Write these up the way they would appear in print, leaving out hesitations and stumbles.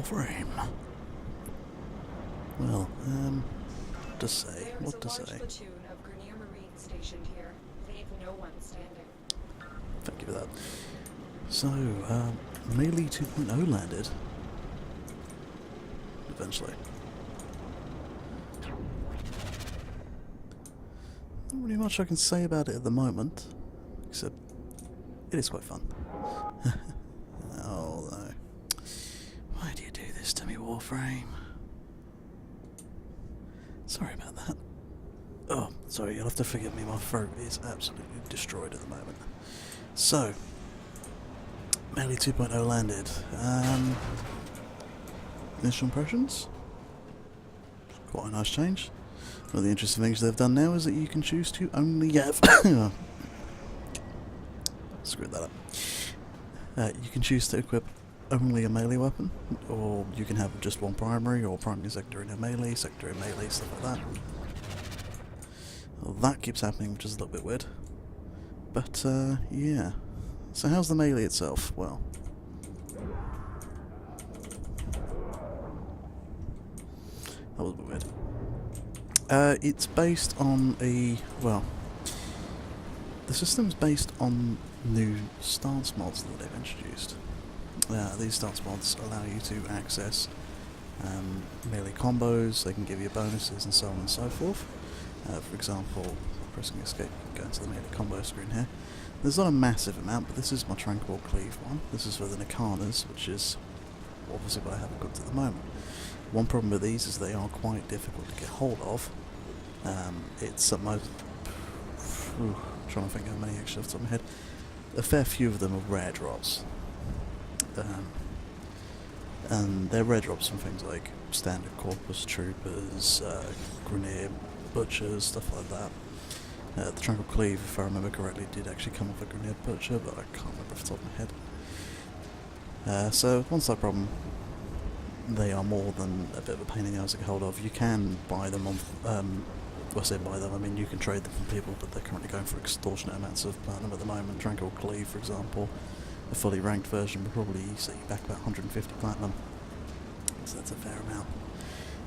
Warframe. Well, what to say? What to say? There is a large platoon of Grenier Marines stationed here. Leave no one standing. Thank you for that. So, Melee 2.0 landed. Eventually. Not really much I can say about it at the moment, except it is quite fun. Oh no. Why do you do this to me, Warframe? Sorry about that. Oh, sorry, you'll have to forgive me, my throat is absolutely destroyed at the moment. So, Melee 2.0 landed. Initial impressions? Quite a nice change. One of the interesting things they've done now is that you can choose to only have... Screwed that up. You can choose to equip only a melee weapon, or you can have just one primary, or primary sector in a melee, sector in melee, stuff like that. Well, that keeps happening, which is a little bit weird. But, yeah. So how's the melee itself? Well... that was a bit weird. It's based on a... well... the system's based on new stance mods that they've introduced. These stance mods allow you to access melee combos, they can give you bonuses and so on and so forth. For example, pressing escape, you can go into the melee combo screen here. There's not a massive amount, but this is my Tranquil Cleave one. This is for the Nikanas, which is obviously what I haven't got at the moment. One problem with these is they are quite difficult to get hold of. It's at most... trying to think how many actually off the top of my head. A fair few of them are rare drops. And they're rare drops from things like standard Corpus Troopers, Grenier Butchers, stuff like that. The Tranquil Cleave, if I remember correctly, did actually come off a Grenier Butcher, but I can't remember off the top of my head. So, once that problem, they are more than a bit of a pain in the ass to get hold of. You can buy them on... well, I say buy them, I mean you can trade them from people, but they're currently going for extortionate amounts of platinum at the moment. Tranquil Cleave, for example, a fully ranked version would probably set you back about 150 platinum. So that's a fair amount.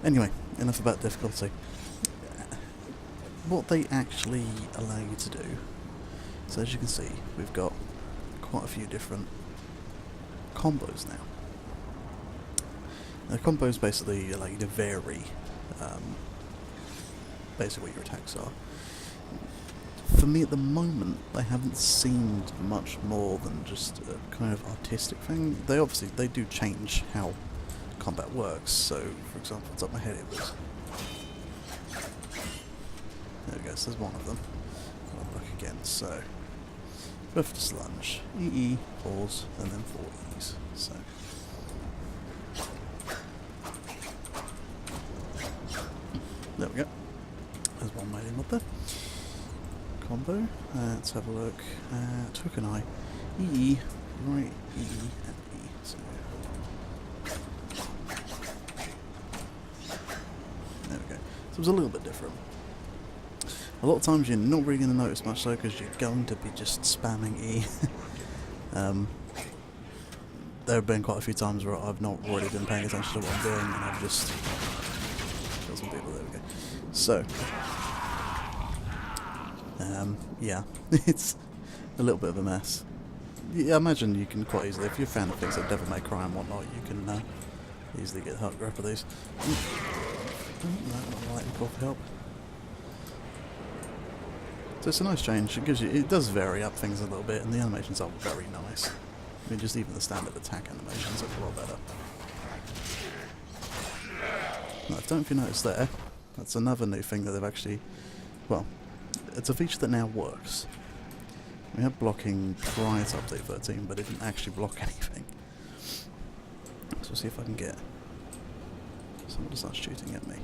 Anyway, enough about difficulty. What they actually allow you to do, so as you can see, we've got quite a few different combos now. Now, combos basically allow you to vary basically what your attacks are. For me at the moment, they haven't seemed much more than just a kind of artistic thing. They do change how combat works, so for example, off the top of my head it was... there we go, so there's one of them. I'll look again, so... Buff to slunge, EE, pause, and then 4 E's, so... there we go. There's one made in mod there. Combo. Let's have a look. Took an eye. E, right, E, and E. So. There we go. So it was a little bit different. A lot of times you're not really going to notice much though, because you're going to be just spamming E. There have been quite a few times where I've not really been paying attention to what I'm doing, and I've just... got some people, there we go. So, yeah, it's a little bit of a mess. Yeah, I imagine you can quite easily, if you're a fan of things like Devil May Cry and whatnot, you can easily get hard grip of these. Not letting call for help. So it's a nice change. It does vary up things a little bit, and the animations are very nice. I mean, just even the standard attack animations look a lot better. Now, I don't know if you noticed there. That's another new thing that they've actually... well, it's a feature that now works. We had blocking prior to update 13, but it didn't actually block anything. So see if I can get... someone to start shooting at me.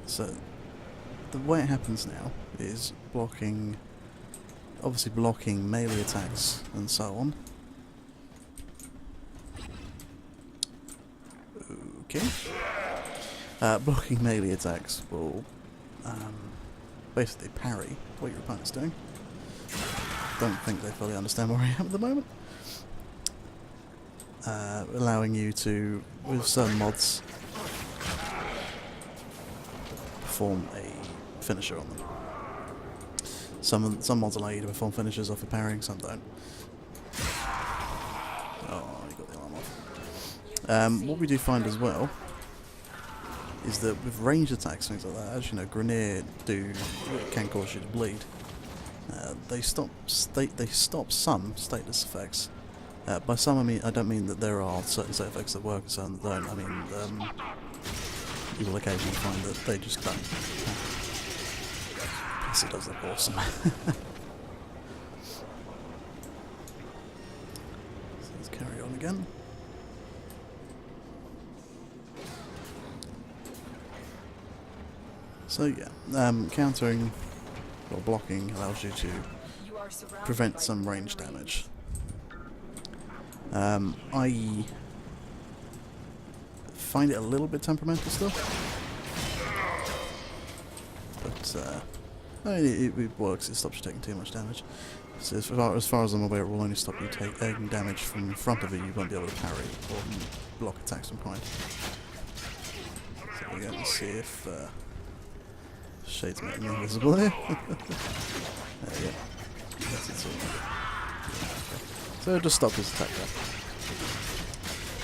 So, the way it happens now is blocking... obviously blocking melee attacks and so on. Okay. Blocking melee attacks will basically parry what your opponent's doing. Don't think they fully understand where I am at the moment. allowing you to, with certain mods, perform a finisher on them. Some mods allow you to perform finishers off of parrying, some don't. Oh, you got the alarm off. What we do find as well is that with ranged attacks, things like that, as you know, Grineer can cause you to bleed. They stop some status effects. By some, I don't mean that there are certain state effects that work and certain that don't. I mean, you will occasionally find that they just don't. Plus, it does look awesome. So let's carry on again. So yeah, countering or blocking allows you to prevent some range damage. I find it a little bit temperamental still, but I mean, it works. It stops you taking too much damage. So as far as I'm aware, it will only stop you taking damage from in front of you. You won't be able to parry or block attacks from behind. So we're going to see if Shade's making me invisible there. There we go. That's it. So just stop his attack there.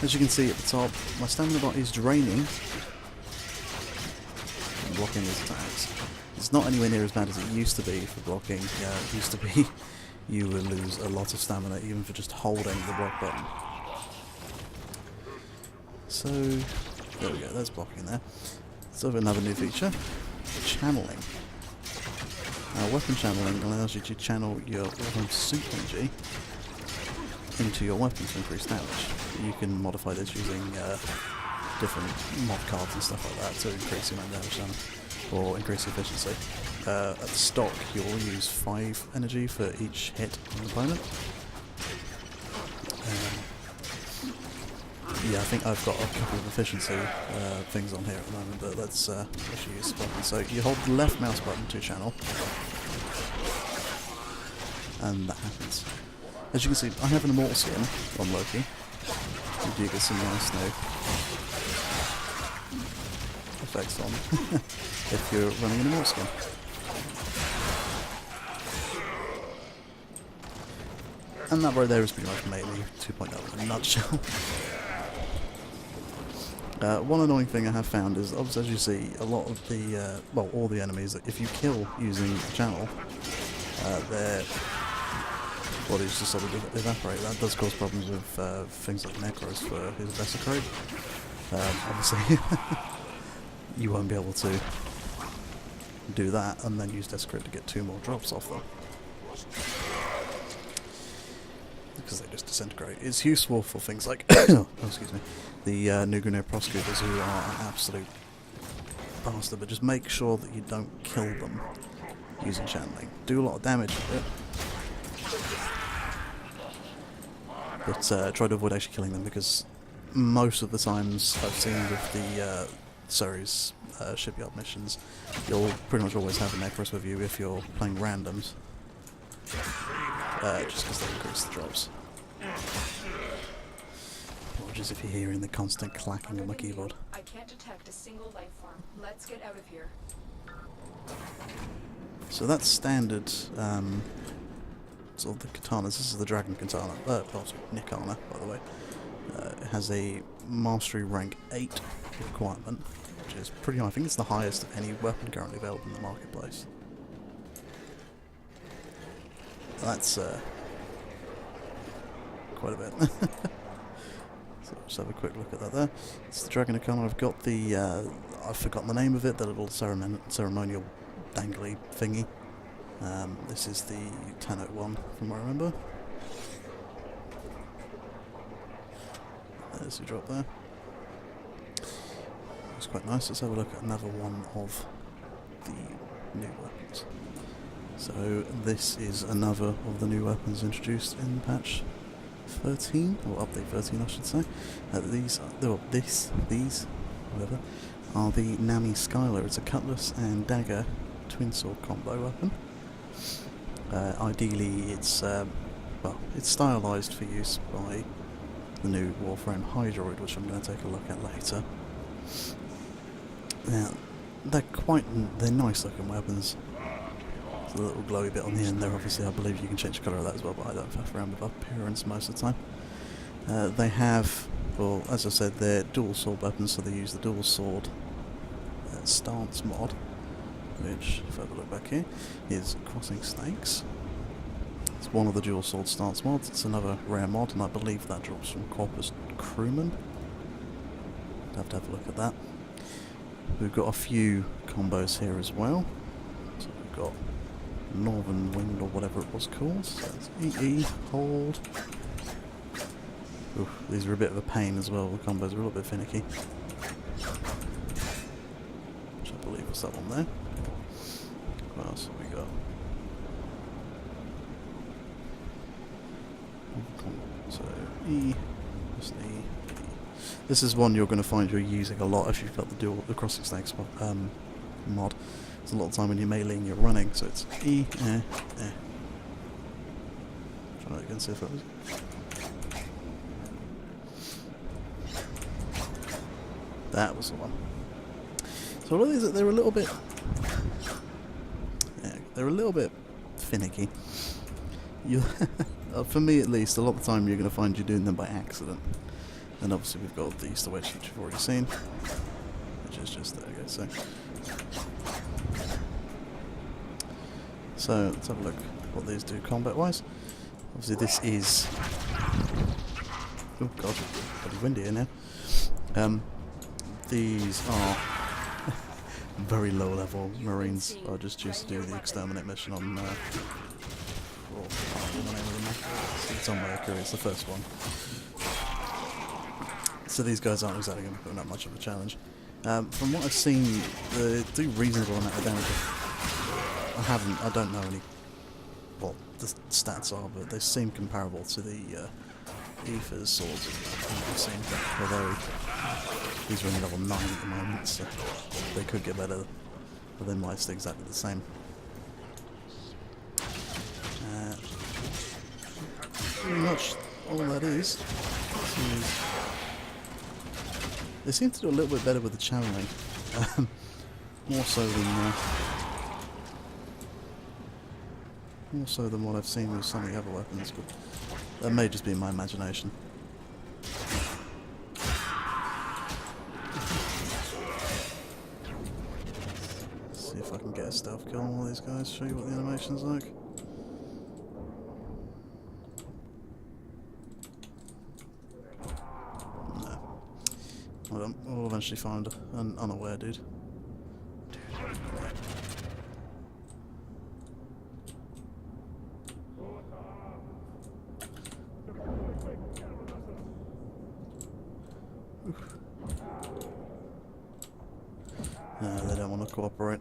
As you can see at the top, my stamina bar is draining and blocking his attacks. It's not anywhere near as bad as it used to be for blocking. It used to be you would lose a lot of stamina even for just holding the block button. So there we go, there's blocking there. So another new feature, channeling. Weapon channeling allows you to channel your suit energy into your weapon to increase damage. You can modify this using different mod cards and stuff like that to increase your damage done or increase efficiency. At stock, you'll use 5 energy for each hit on the opponent. Yeah, I think I've got a couple of efficiency things on here at the moment, but let's use the button. So you hold the left mouse button to channel, and that happens. As you can see, I have an immortal skin on Loki. You do get some nice new effects on if you're running an immortal skin. And that right there is pretty much mainly 2.0 in a nutshell. One annoying thing I have found is, obviously, as you see, a lot of the, well, all the enemies, that if you kill using the channel, their bodies just sort of evaporate. That does cause problems with things like Necros for his Desecrate. Obviously, you won't be able to do that and then use Desecrate to get 2 more drops off them. Because they just disintegrate. It's useful for things like, oh, excuse me, the new Grineer prosecutors, who are an absolute bastard, but just make sure that you don't kill them using channeling. Do a lot of damage with it, but try to avoid actually killing them, because most of the times I've seen with the Surrey's shipyard missions, you'll pretty much always have a Necros with you if you're playing randoms. Just because they increase the drops. Apologies if you're hearing the constant clacking of my keyboard. I can't detect a single life form. Let's get out of here. So that's standard sort of the katanas. This is the dragon katana. Nikana, by the way. It has a mastery rank 8 requirement, which is pretty high. I think it's the highest of any weapon currently available in the marketplace. That's quite a bit. So let's have a quick look at that there. It's the Dragon Nikana. I've got the, I've forgotten the name of it, the little ceremonial dangly thingy. This is the 1001 from what I remember. There's the drop there. It's quite nice. Let's have a look at another one of the new weapons. So this is another of the new weapons introduced in patch 13, or update 13 I should say. These whatever, are the Nami Skyla. It's a cutlass and dagger twin sword combo weapon. Ideally it's, well, it's stylized for use by the new Warframe Hydroid, which I'm going to take a look at later. Now, they're nice looking weapons. There's a little glowy bit on the end there, obviously. I believe you can change the colour of that as well, but I don't faff around with appearance most of the time. They have, well, as I said, they're dual sword weapons, so they use the dual sword stance mod, which, if I have a look back here, is Crossing Snakes. It's one of the dual sword stance mods. It's another rare mod, and I believe that drops from Corpus Crewman. I'd have to have a look at that. We've got a few combos here as well. So we've got Northern Wind, or whatever it was called. So it's EE, hold. Oof, these are a bit of a pain as well. The combos are a little bit finicky. Which I believe was that one there. What else have we got? So E, just E, E. This is one you're going to find you're using a lot if you've got the Crossing Snakes mod. It's a lot of time when you're meleeing, you're running, so it's E, eh. Try that again, see if that was. That was the one. So what is it? They're a little bit. Yeah, they're a little bit finicky. You, for me at least, a lot of the time you're going to find you're doing them by accident. And obviously we've got the Easter Wedge, which you've already seen, which is just there. We go. So let's have a look what these do combat-wise. Obviously this is. Oh god, pretty windy in here. These are very low-level Marines. I just choose to do the exterminate mission on. I can't remember the name of the map. It's on Mercury. It's the first one. So these guys aren't exactly going to put up much of a challenge. From what I've seen, they do reasonable amount of damage. I don't know what the stats are, but they seem comparable to the Aether's swords I've seen. Although these are only level 9 at the moment, so they could get better, but they might stay exactly the same. Pretty much all that is. They seem to do a little bit better with the channeling, more so than what I've seen with some of the other weapons. But that may just be my imagination. See if I can get a stealth kill on all these guys. Show you what the animation's like. We'll eventually find an unaware dude. No, they don't want to cooperate.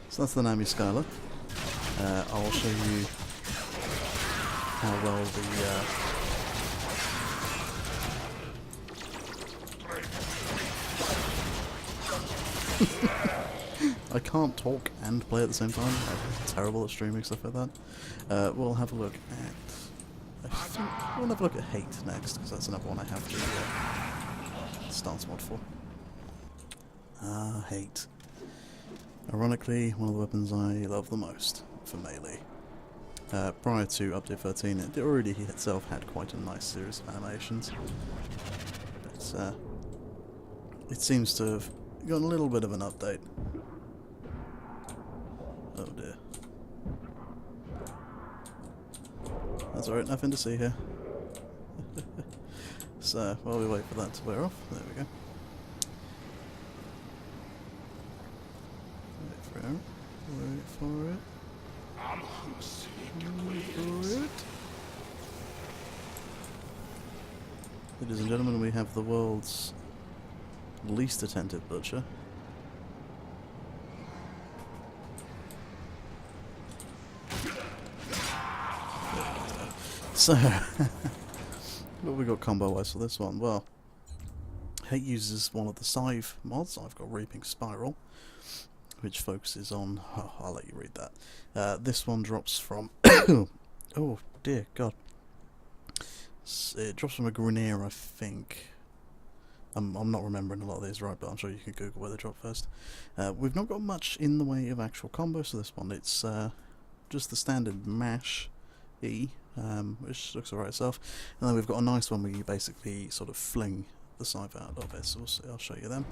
So that's the Nami Skyla. I'll show you how well I can't talk and play at the same time. I'm terrible at streaming stuff like that. We'll have a look at. I think we'll have a look at Hate next, because that's another one I have the stance mod for. Hate. Ironically, one of the weapons I love the most for melee. Prior to update 13, it already itself had quite a nice series of animations, but it seems to have got a little bit of an update. Oh dear. That's alright, nothing to see here. So, while we wait for that to wear off, there we go. Wait for it. Ladies and gentlemen, we have the world's least attentive butcher. So, what have we got combo-wise for this one? Well, Hate uses one of the Scythe mods. I've got Reaping Spiral, which focuses on... Oh, I'll let you read that. This one drops from... oh, dear God. It drops from a Grineer, I think. I'm not remembering a lot of these right, but I'm sure you can Google where they drop first. We've not got much in the way of actual combos for this one. It's just the standard mash E, which looks alright itself. And then we've got a nice one where you basically sort of fling the scythe out of it, so I'll show you them.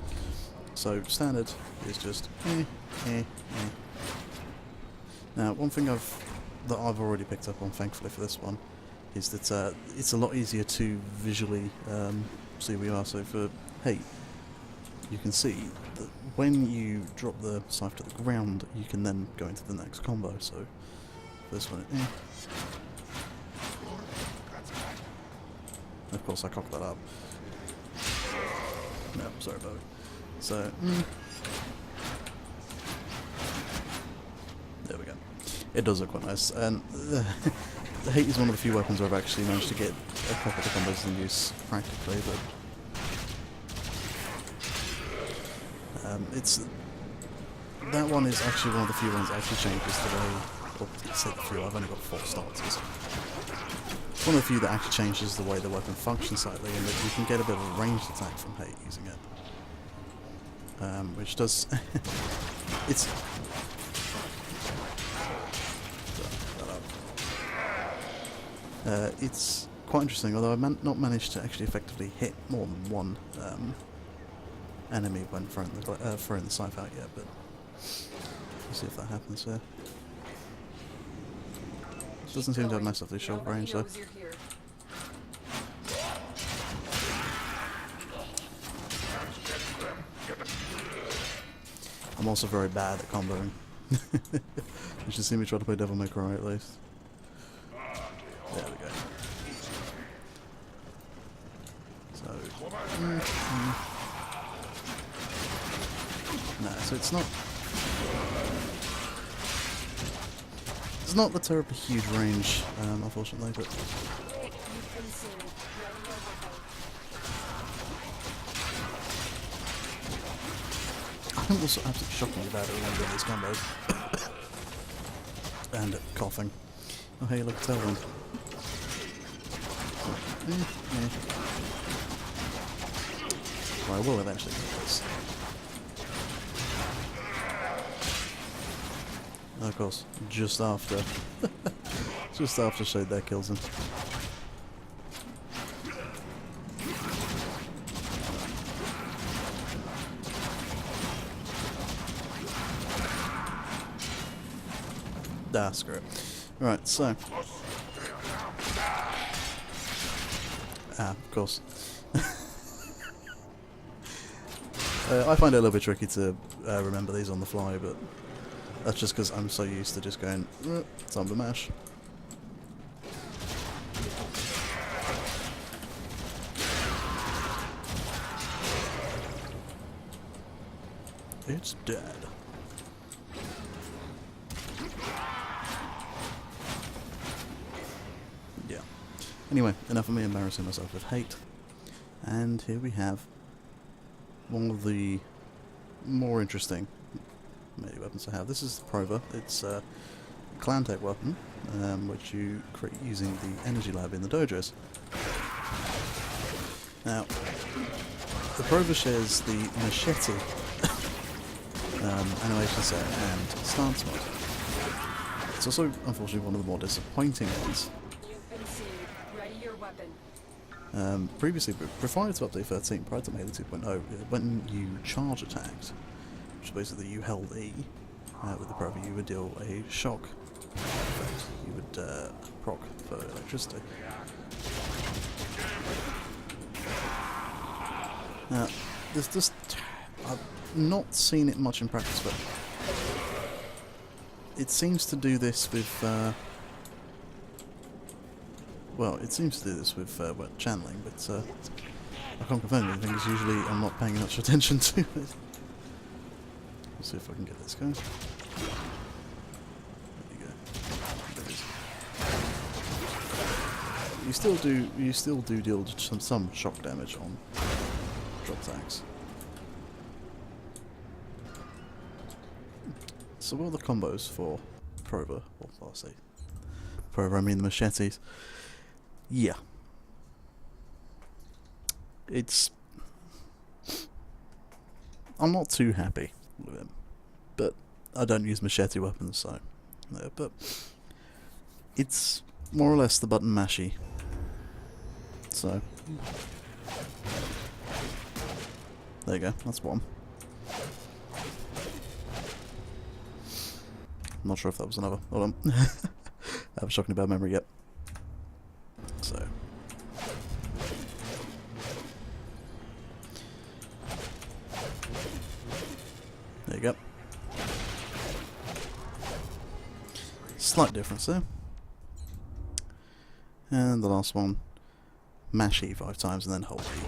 So standard is just Now one thing that I've already picked up on, thankfully for this one, is that it's a lot easier to visually see where you are. So for hate, you can see that when you drop the scythe to the ground, you can then go into the next combo. So this one, of course I cocked that up. No, sorry about it. So there we go. It does look quite nice, and the hate is one of the few weapons where I've actually managed to get a couple of the combos in use practically, but that one is actually one of the few ones that actually changes the way. Well, I say the few. I've only got 4 starters. It's one of the few that actually changes the way the weapon functions slightly, and that you can get a bit of a ranged attack from hate using it. Which does... it's... it's quite interesting, although I've not managed to actually effectively hit more than one enemy when throwing the scythe out yet, but we'll see if that happens here. Doesn't seem to have massively short range though. I'm also very bad at comboing. You should see me try to play Devil May Cry at least. There we go. So... No, so it's not... It's not the terribly huge range, unfortunately, but... I'm also absolutely shockingly bad at remembering these combos. And coughing. Oh hey, look, tailwind. Well, I will eventually get this. Of course, just after. Just after Shade there kills him. Ah, screw it. Right, so. Of course. I find it a little bit tricky to remember these on the fly, but that's just because I'm so used to just going, time to mash. It's dead. Yeah. Anyway, enough of me embarrassing myself with hate. And here we have one of the more interesting melee weapons to have. This is the Prova. It's a clan tech weapon, which you create using the energy lab in the dojos. Now, the Prova shares the machete animation set and stance mod. It's also, unfortunately, one of the more disappointing ones. You've been seen. Ready your weapon. Previously, prior to update 13, prior to Melee 2.0, when you charge attacked, which is basically you held E with the Prova, you would deal a shock effect. You would proc for electricity. Now, there's just... I've not seen it much in practice, but it seems to do this with... well, it seems to do this with channeling, but I can't confirm anything because usually I'm not paying much attention to it. Let's see if I can get this going. There you go. There it is. You still do deal some shock damage on drop attacks. So what are the combos for Prover? Well, I'll say Prover, I mean the machetes. Yeah. I'm not too happy with him. But I don't use machete weapons, so... No, but... It's more or less the button mashy. So... There you go, that's one. I'm not sure if that was another. Hold on. I have a shocking bad memory yet. So... There you go. Slight difference there. And the last one, mash E 5 times and then hold E.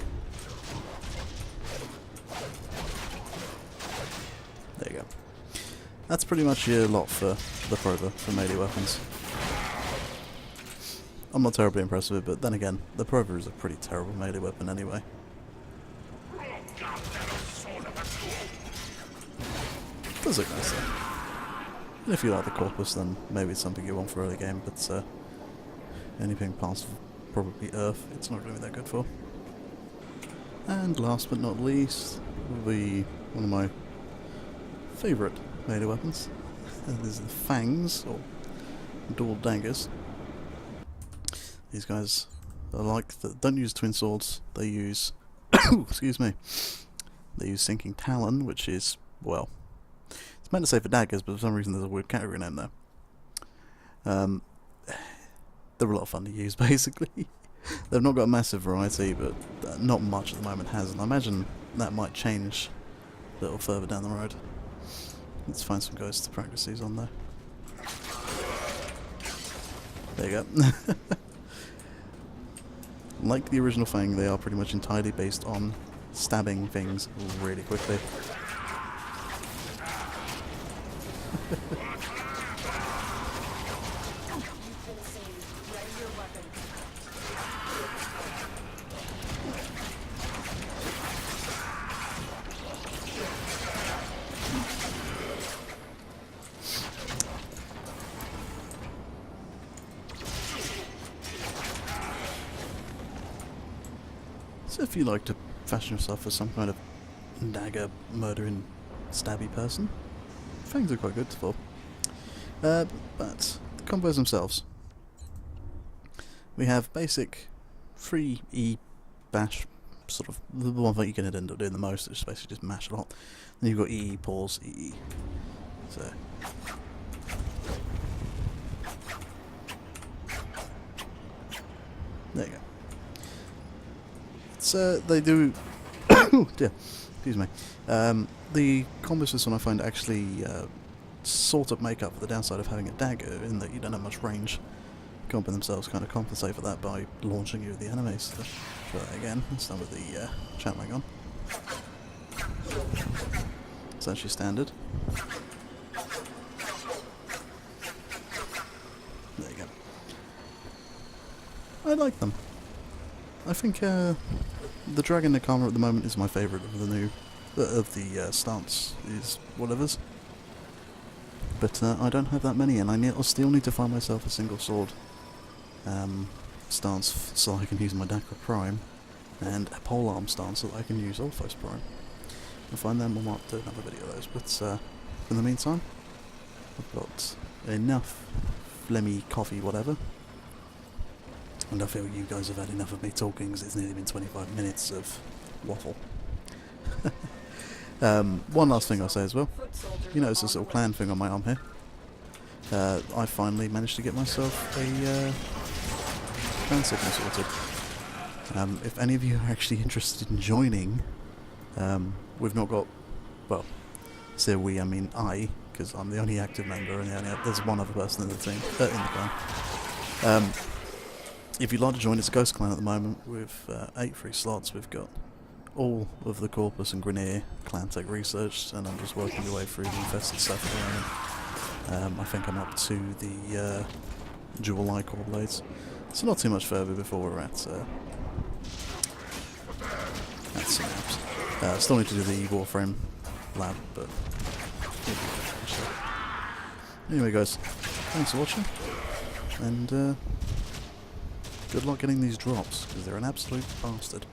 There you go. That's pretty much your lot for the Prover for melee weapons. I'm not terribly impressed with it, but then again, the Prover is a pretty terrible melee weapon anyway. Does look nice though. And if you like the Corpus, then maybe it's something you want for early game, but anything past probably Earth, it's not going to be that good for. And last but not least, will be one of my favourite melee weapons. These are the Fangs, or dual daggers. These guys are like don't use twin swords, they use excuse me. They use Sinking Talon, which is, well, it's meant to say for daggers, but for some reason there's a weird category name there. They're a lot of fun to use, basically. They've not got a massive variety, but not much at the moment has, and I imagine that might change a little further down the road. Let's find some guys to practice these on, though. There you go. Like the original Fang, they are pretty much entirely based on stabbing things really quickly. So if you like to fashion yourself as some kind of dagger murdering stabby person, Fangs are quite good for. But the combos themselves. We have basic 3E bash, sort of the one that you're going to end up doing the most, is basically just mash a lot. Then you've got EE, pause, EE. So there you go. It's they do oh dear, excuse me. The combos this one I find actually sort of make up for the downside of having a dagger, in that you don't have much range. Combo themselves kind of compensate for that by launching you with the enemies. So, again, let's start with the chat mic on. It's actually standard. There you go. I like them. I think the Dragon Nikana at the moment is my favourite of the new stance is whatever's. But I don't have that many, and I still need to find myself a single sword stance so I can use my Dakra Prime, and a polearm stance so that I can use Orphos Prime. I'll find them, I might do another video of those, but in the meantime, I've got enough phlegmy coffee whatever, and I feel you guys have had enough of me talking, because it's nearly been 25 minutes of waffle. One last thing I'll say as well. You notice this little clan thing on my arm here? I finally managed to get myself a clan signal sorted. If any of you are actually interested in joining, we've not got, well, say we, I mean I, because I'm the only active member, and there's one other person in the team, in the clan. If you'd like to join, it's a ghost clan at the moment with 8 free slots. We've got all of the Corpus and Grineer clan tech researched, and I'm just working my way through the infested stuff at the moment. I think I'm up to the dual eye core blades, so not too much further before we're at Synapse. Still need to do the Warframe lab, but Anyway, guys, thanks for watching, and good luck getting these drops, because they're an absolute bastard.